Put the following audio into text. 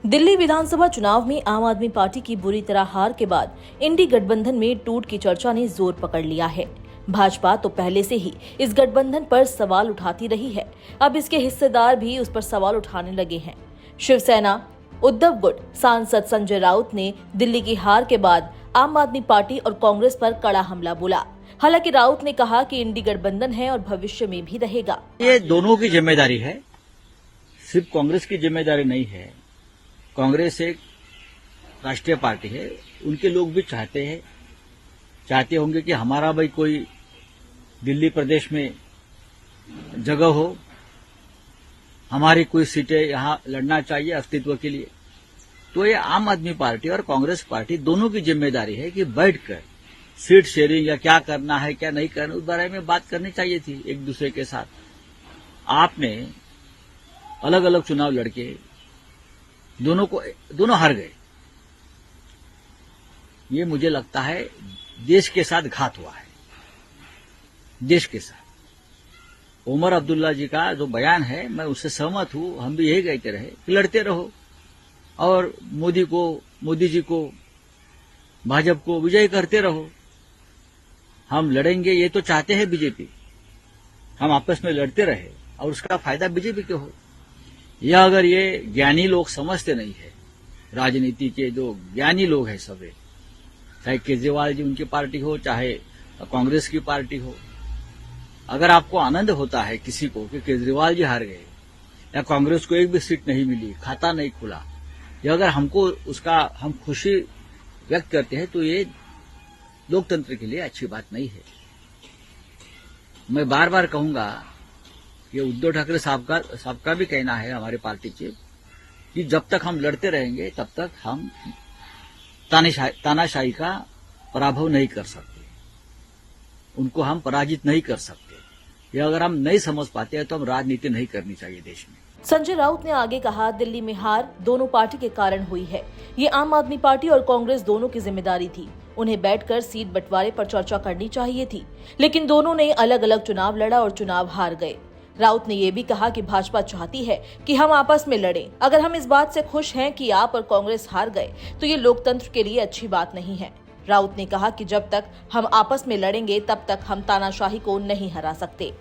दिल्ली विधानसभा चुनाव में आम आदमी पार्टी की बुरी तरह हार के बाद इंडी गठबंधन में टूट की चर्चा ने जोर पकड़ लिया है। भाजपा तो पहले से ही इस गठबंधन पर सवाल उठाती रही है। अब इसके हिस्सेदार भी उस पर सवाल उठाने लगे हैं। शिवसेना उद्धव गुट सांसद संजय राउत ने दिल्ली की हार के बाद आम आदमी पार्टी और कांग्रेस पर कड़ा हमला बोला। हालांकि राउत ने कहा कि इंडी गठबंधन है और भविष्य में भी रहेगा। ये दोनों की जिम्मेदारी है, सिर्फ कांग्रेस की जिम्मेदारी नहीं है। कांग्रेस एक राष्ट्रीय पार्टी है, उनके लोग भी चाहते होंगे कि हमारा भाई कोई दिल्ली प्रदेश में जगह हो, हमारी कोई सीटें यहां लड़ना चाहिए अस्तित्व के लिए। तो ये आम आदमी पार्टी और कांग्रेस पार्टी दोनों की जिम्मेदारी है कि बैठकर सीट शेयरिंग या क्या करना है क्या नहीं करना उस बारे में बात करनी चाहिए थी एक दूसरे के साथ। आपने अलग अलग चुनाव लड़के दोनों हार गए। ये मुझे लगता है देश के साथ घात हुआ है, देश के साथ। उमर अब्दुल्ला जी का जो बयान है मैं उससे सहमत हूं। हम भी यही कहते रहे कि लड़ते रहो और मोदी जी को भाजपा को विजयी करते रहो। हम लड़ेंगे ये तो चाहते हैं बीजेपी, हम आपस में लड़ते रहे और उसका फायदा बीजेपी को हो। यह अगर ये ज्ञानी लोग समझते नहीं है, राजनीति के जो ज्ञानी लोग हैं सभी, चाहे केजरीवाल जी उनकी पार्टी हो चाहे कांग्रेस की पार्टी हो, अगर आपको आनंद होता है किसी को कि केजरीवाल जी हार गए या कांग्रेस को एक भी सीट नहीं मिली, खाता नहीं खुला, या अगर हम खुशी व्यक्त करते हैं तो ये लोकतंत्र के लिए अच्छी बात नहीं है। मैं बार बार कहूंगा कि उद्धव ठाकरे साहब का भी कहना है हमारे पार्टी के कि जब तक हम लड़ते रहेंगे तब तक हम तानाशाही का पराभव नहीं कर सकते, उनको हम पराजित नहीं कर सकते। ये अगर हम नहीं समझ पाते हैं तो हम राजनीति नहीं करनी चाहिए देश में। संजय राउत ने आगे कहा, दिल्ली में हार दोनों पार्टी के कारण हुई है। ये आम आदमी पार्टी और कांग्रेस दोनों की जिम्मेदारी थी। उन्हें बैठकर सीट बंटवारे पर चर्चा करनी चाहिए थी, लेकिन दोनों ने अलग अलग चुनाव लड़ा और चुनाव हार गए। राउत ने यह भी कहा कि भाजपा चाहती है कि हम आपस में लड़ें। अगर हम इस बात से खुश हैं कि आप और कांग्रेस हार गए तो ये लोकतंत्र के लिए अच्छी बात नहीं है। राउत ने कहा कि जब तक हम आपस में लड़ेंगे तब तक हम तानाशाही को नहीं हरा सकते।